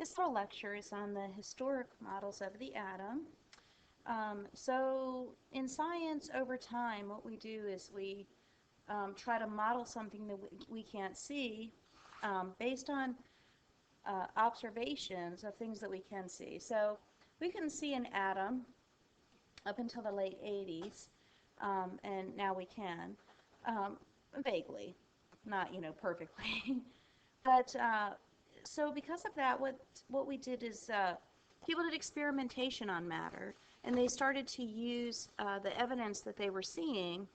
This little lecture is on the historic models of the atom. So in science, over time, what we do is we try to model something that we can't see based on observations of things that we can see. So we can see an atom up until the late 80s, and now we can, vaguely, not, perfectly. But so because of that, what we did is people did experimentation on matter, and they started to use the evidence that they were seeing.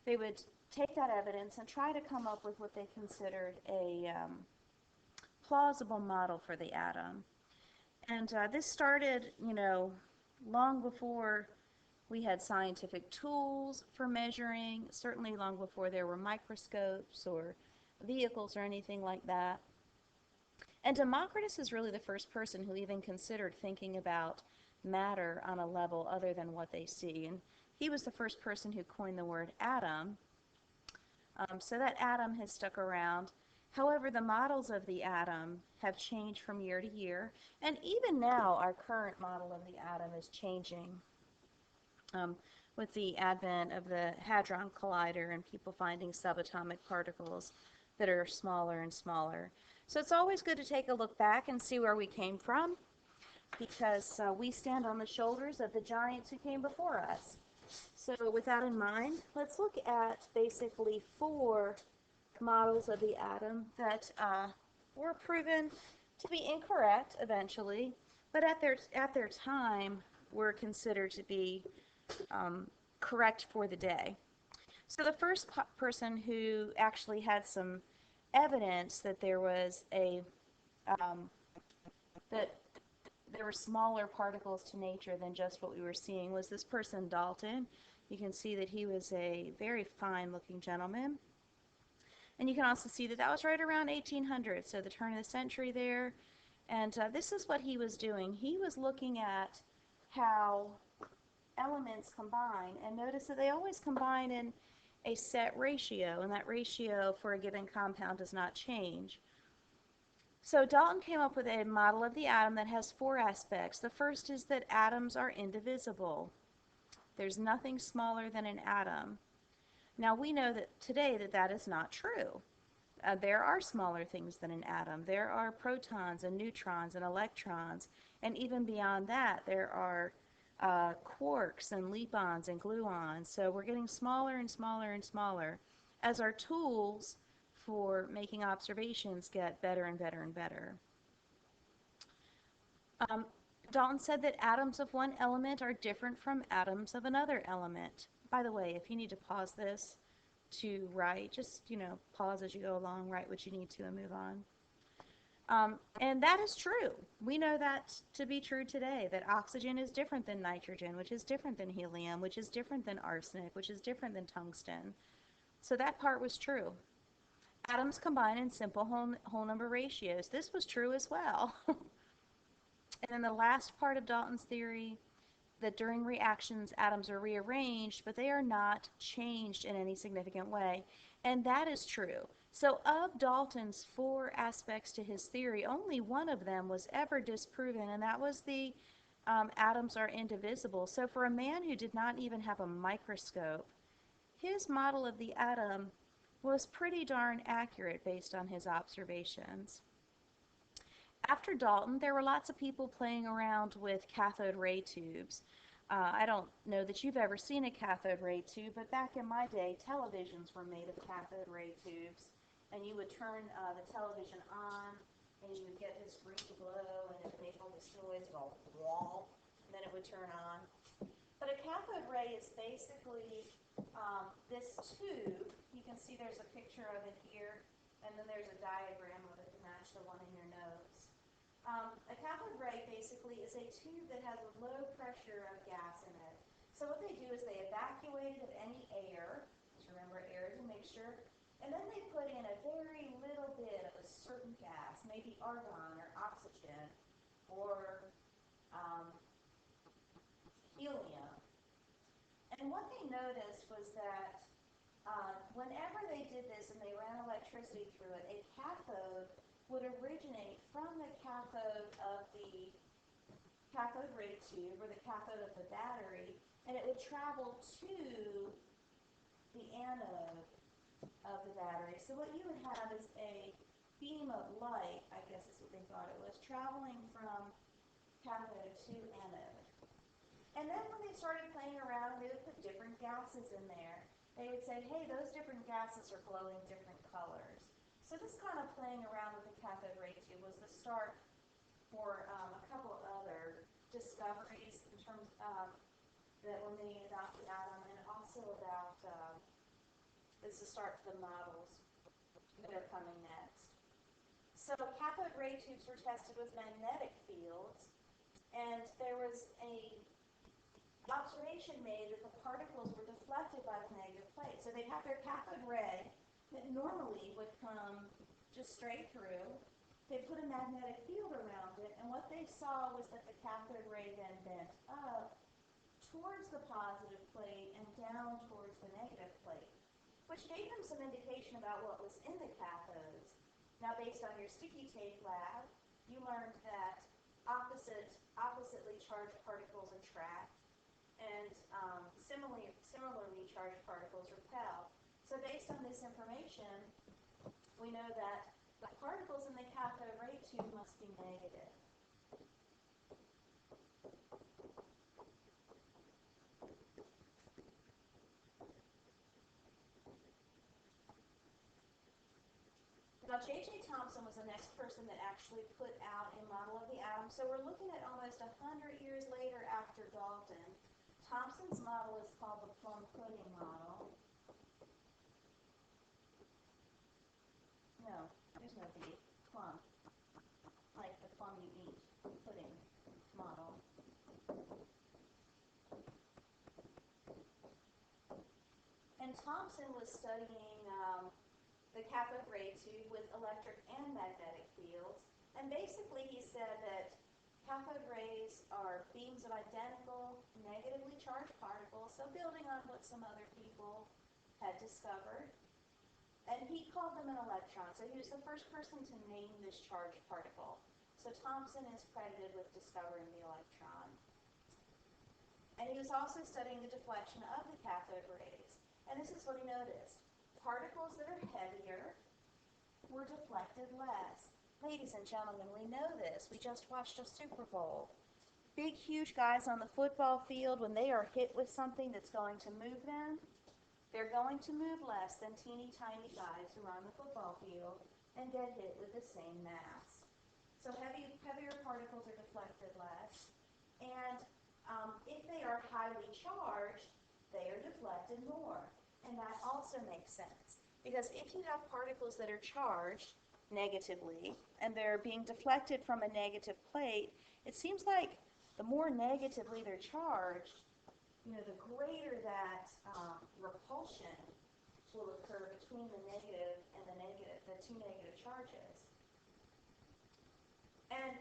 They would take that evidence and try to come up with what they considered a plausible model for the atom. And this started, long before we had scientific tools for measuring, certainly long before there were microscopes or vehicles or anything like that. And Democritus is really the first person who even considered thinking about matter on a level other than what they see. And he was the first person who coined the word atom. So that atom has stuck around. However, the models of the atom have changed from year to year. And even now, our current model of the atom is changing with the advent of the Hadron Collider and people finding subatomic particles that are smaller and smaller. So it's always good to take a look back and see where we came from, because we stand on the shoulders of the giants who came before us. So with that in mind, let's look at basically 4 models of the atom that were proven to be incorrect eventually, but at their time were considered to be correct for the day. So the first person who actually had some evidence that there was that there were smaller particles to nature than just what we were seeing was this person, Dalton. You can see that he was a very fine-looking gentleman. And you can also see that that was right around 1800, so the turn of the century there. And this is what he was doing. He was looking at how elements combine, and notice that they always combine in a set ratio, and that ratio for a given compound does not change. So Dalton came up with a model of the atom that has 4 aspects. The first is that atoms are indivisible. There's nothing smaller than an atom. Now we know that today that is not true. There are smaller things than an atom. There are protons and neutrons and electrons, and even beyond that there are quarks and lepons and gluons. So we're getting smaller and smaller and smaller as our tools for making observations get better and better and better. Dalton said that atoms of one element are different from atoms of another element. By the way, if you need to pause this to write, just, pause as you go along, write what you need to, and move on. And that is true. We know that to be true today, that oxygen is different than nitrogen, which is different than helium, which is different than arsenic, which is different than tungsten. So that part was true. Atoms combine in simple whole number ratios. This was true as well. And then the last part of Dalton's theory, that during reactions atoms are rearranged, but they are not changed in any significant way. And that is true. So of Dalton's 4 aspects to his theory, only one of them was ever disproven, and that was the atoms are indivisible. So for a man who did not even have a microscope, his model of the atom was pretty darn accurate based on his observations. After Dalton, there were lots of people playing around with cathode ray tubes. I don't know that you've ever seen a cathode ray tube, but back in my day, televisions were made of cathode ray tubes. And you would turn the television on, and you would get this green glow, and it would make all this noise, go wall, and then it would turn on. But a cathode ray is basically this tube. You can see there's a picture of it here, and then there's a diagram of it to match the one in your notes. A cathode ray basically is a tube that has a low pressure of gas in it. So what they do is they evacuate it of any air, just remember air is a mixture, and then they put in a very little bit of a certain gas, maybe argon or oxygen or helium. And what they noticed was that whenever they did this and they ran electricity through it, a cathode would originate from the cathode of the cathode ray tube or the cathode of the battery, and it would travel to the anode of the battery. So what you would have is a beam of light, I guess is what they thought it was, traveling from cathode to anode. And then when they started playing around, they would put different gases in there. They would say, hey, those different gases are glowing different colors. So this kind of playing around with the cathode ray tube was the start for a couple of other discoveries in terms that were made about the atom, and also about this is the start for the models that are coming next. So cathode ray tubes were tested with magnetic fields, and there was a observation made that the particles were deflected by the negative plate. So they'd have their cathode ray that normally would come just straight through. They put a magnetic field around it, and what they saw was that the cathode ray then bent up towards the positive plate and down towards the negative plate, which gave them some indication about what was in the cathodes. Now, based on your sticky tape lab, you learned that oppositely charged particles attract, and similarly charged particles repel. So based on this information, we know that the particles in the cathode ray tube must be negative. Now, J.J. Thomson was the next person that actually put out a model of the atom. So we're looking at almost 100 years later after Dalton. Thomson's model is called the plum pudding model. No, there's no B. Plum. Like the plum you eat. Pudding model. And Thomson was studying the cathode ray tube with electric and magnetic fields. And basically he said that cathode rays are beams of identical negatively charged particles, so building on what some other people had discovered. And he called them an electron, so he was the first person to name this charged particle. So Thomson is credited with discovering the electron. And he was also studying the deflection of the cathode rays. And this is what he noticed. Particles that are heavier were deflected less. Ladies and gentlemen, we know this. We just watched a Super Bowl. Big, huge guys on the football field, when they are hit with something that's going to move them, they're going to move less than teeny tiny guys who are on the football field and get hit with the same mass. So heavier particles are deflected less. And if they are highly charged, they are deflected more. And that also makes sense, because if you have particles that are charged negatively and they're being deflected from a negative plate, it seems like the more negatively they're charged, the greater that repulsion will occur between the negative and the two negative charges. And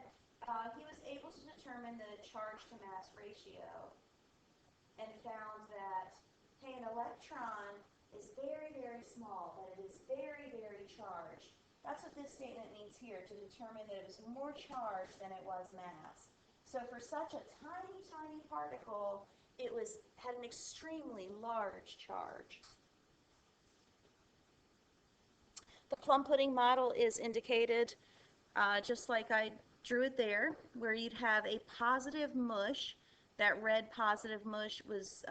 he was able to determine the charge to mass ratio and found that, hey, an electron is very, very small, but it is very, very charged. That's what this statement means here, to determine that it was more charged than it was mass. So for such a tiny, tiny particle, it had an extremely large charge. The plum pudding model is indicated just like I drew it there, where you'd have a positive mush. That red positive mush was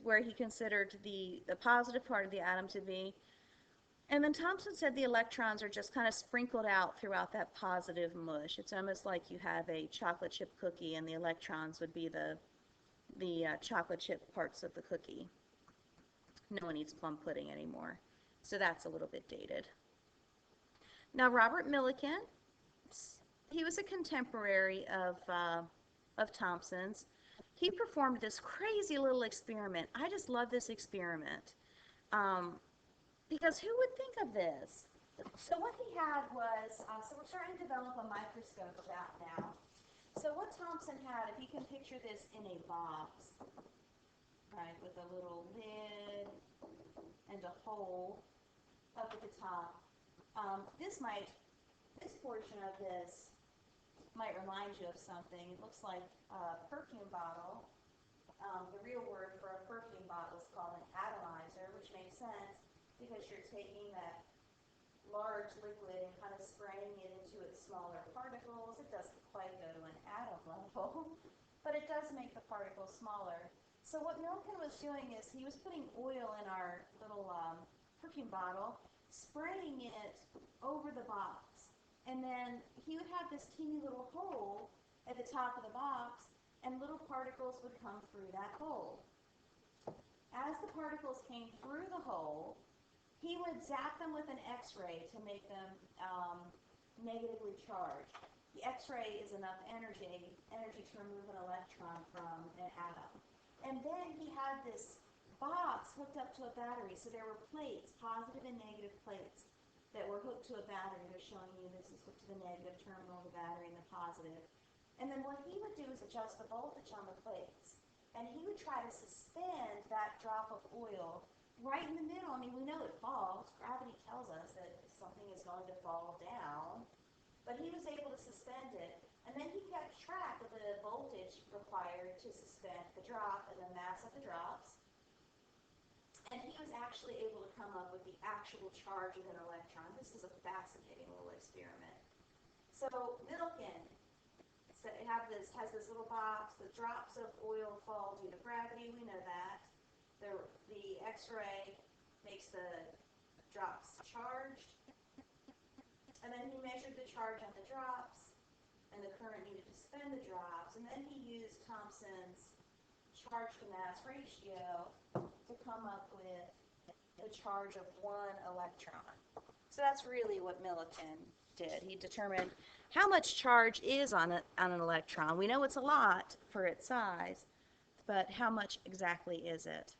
where he considered the positive part of the atom to be. And then Thomson said the electrons are just kind of sprinkled out throughout that positive mush. It's almost like you have a chocolate chip cookie and the electrons would be the chocolate chip parts of the cookie. No one eats plum pudding anymore, so that's a little bit dated. Now, Robert Millikan, he was a contemporary of Thomson's. He performed this crazy little experiment. I just love this experiment. Because who would think of this? So what he had was, so we're starting to develop a microscope about now. So what Thomson had, if you can picture this in a box, right, with a little lid and a hole up at the top. This portion of this might remind you of something. It looks like a perfume bottle. The real word for a perfume bottle is called an atomizer, which makes sense because you're taking that large liquid and kind of spraying it into its smaller particles. It doesn't quite go to an atom level, but it does make the particles smaller. So what Millikan was doing is he was putting oil in our little perfume bottle, spraying it over the box. And then he would have this teeny little hole at the top of the box, and little particles would come through that hole. As the particles came through the hole, he would zap them with an X-ray to make them negatively charged. The X-ray is enough energy to remove an electron from an atom. And then he had this box hooked up to a battery, so there were plates, positive and negative plates, that were hooked to a battery. They're showing you this is hooked to the negative terminal of the battery and the positive. And then what he would do is adjust the voltage on the plates. And he would try to suspend that drop of oil right in the middle. I mean, we know it falls. Gravity tells us that something is going to fall down. But he was able to suspend it. And then he kept track of the voltage required to suspend the drop and the mass of the drops. And he was actually able to come up with the actual charge of an electron. This is a fascinating little experiment. So Millikan has this little box. The drops of oil fall due to gravity. We know that. The X-ray makes the drops charged. And then he measured the charge on the drops and the current needed to spin the drops. And then he used Thomson's charge to mass ratio to come up with the charge of one electron. So that's really what Millikan did. He determined how much charge is on an electron. We know it's a lot for its size, but how much exactly is it?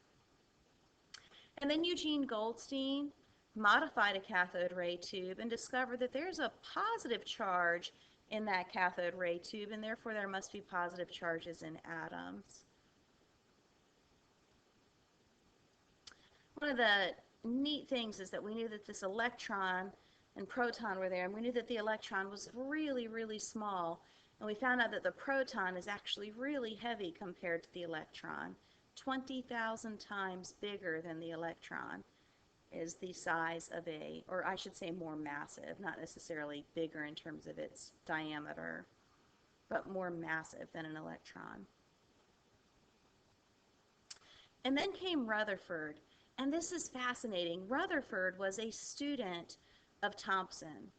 And then Eugene Goldstein modified a cathode ray tube and discovered that there's a positive charge in that cathode ray tube, and therefore there must be positive charges in atoms. One of the neat things is that we knew that this electron and proton were there, and we knew that the electron was really, really small, and we found out that the proton is actually really heavy compared to the electron. 20,000 times bigger than the electron is the size of or I should say more massive, not necessarily bigger in terms of its diameter, but more massive than an electron. And then came Rutherford, and this is fascinating. Rutherford was a student of Thomson,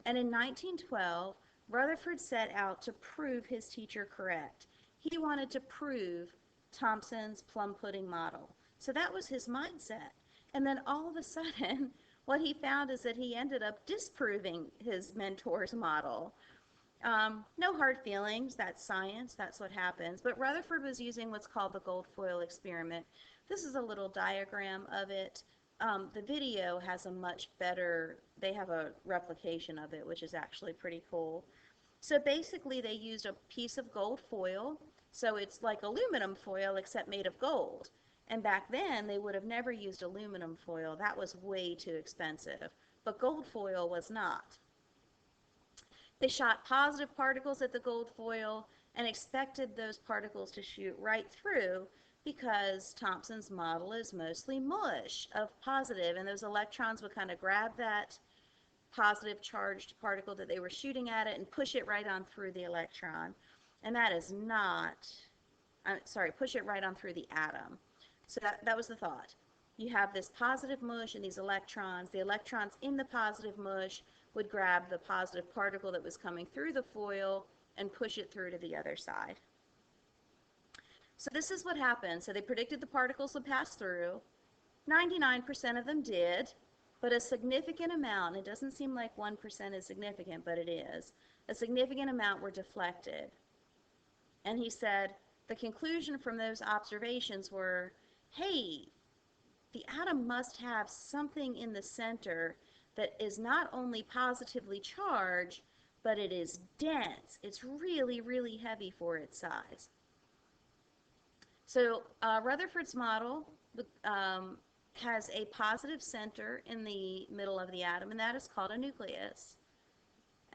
and in 1912, Rutherford set out to prove his teacher correct. He wanted to prove Thomson's plum pudding model. So that was his mindset. And then all of a sudden, what he found is that he ended up disproving his mentor's model. No hard feelings, that's science, that's what happens. But Rutherford was using what's called the gold foil experiment. This is a little diagram of it. The video has a much better, they have a replication of it, which is actually pretty cool. So basically they used a piece of gold foil, so it's like aluminum foil except made of gold. And back then they would have never used aluminum foil. That was way too expensive. But gold foil was not. They shot positive particles at the gold foil and expected those particles to shoot right through because Thomson's model is mostly mush of positive, and those electrons would kind of grab that positive charged particle that they were shooting at it and push it right on through the electron. And that is not, push it right on through the atom. So that was the thought. You have this positive mush and these electrons. The electrons in the positive mush would grab the positive particle that was coming through the foil and push it through to the other side. So this is what happened. So they predicted the particles would pass through. 99% of them did, but a significant amount, it doesn't seem like 1% is significant, but it is, a significant amount were deflected. And he said the conclusion from those observations were, hey, the atom must have something in the center that is not only positively charged, but it is dense. It's really, really heavy for its size. So Rutherford's model has a positive center in the middle of the atom, and that is called a nucleus.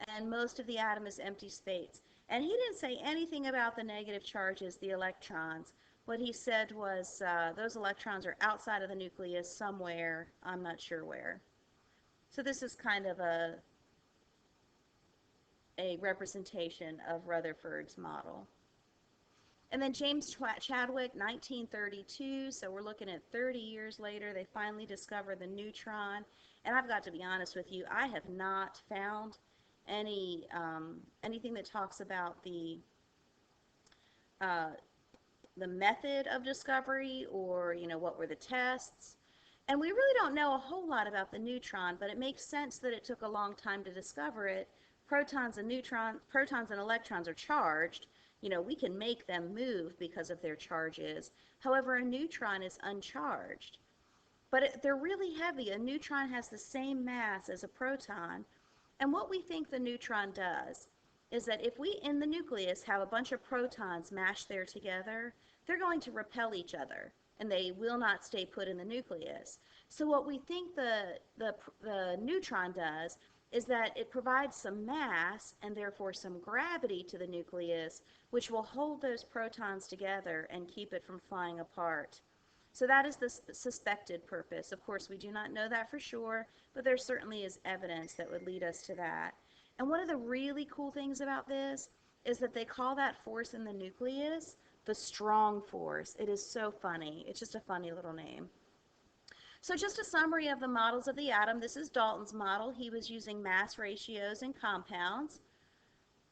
And most of the atom is empty space. And he didn't say anything about the negative charges, the electrons. What he said was those electrons are outside of the nucleus somewhere, I'm not sure where. So this is kind of a representation of Rutherford's model. And then James Chadwick, 1932, so we're looking at 30 years later, they finally discover the neutron. And I've got to be honest with you, I have not found anything that talks about uh, the method of discovery, or what were the tests. And we really don't know a whole lot about the neutron, but it makes sense that it took a long time to discover it. Protons and electrons are charged. We can make them move because of their charges. However, a neutron is uncharged. But they're really heavy. A neutron has the same mass as a proton. And what we think the neutron does is that if we in the nucleus have a bunch of protons mashed there together, they're going to repel each other, and they will not stay put in the nucleus. So what we think the neutron does is that it provides some mass and therefore some gravity to the nucleus, which will hold those protons together and keep it from flying apart. So that is the suspected purpose. Of course, we do not know that for sure, but there certainly is evidence that would lead us to that. And one of the really cool things about this is that they call that force in the nucleus the strong force. It is so funny. It's just a funny little name. So just a summary of the models of the atom. This is Dalton's model. He was using mass ratios and compounds.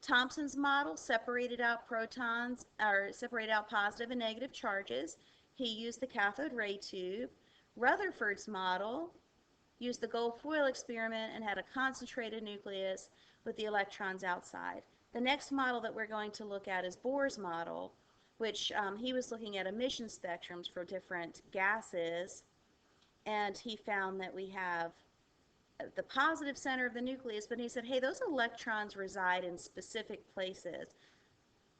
Thomson's model separated out protons, or separated out positive and negative charges. He used the cathode ray tube. Rutherford's model used the gold foil experiment and had a concentrated nucleus with the electrons outside. The next model that we're going to look at is Bohr's model, which he was looking at emission spectrums for different gases, and he found that we have the positive center of the nucleus, but he said, hey, those electrons reside in specific places,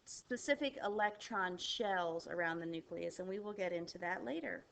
specific electron shells around the nucleus, and we will get into that later.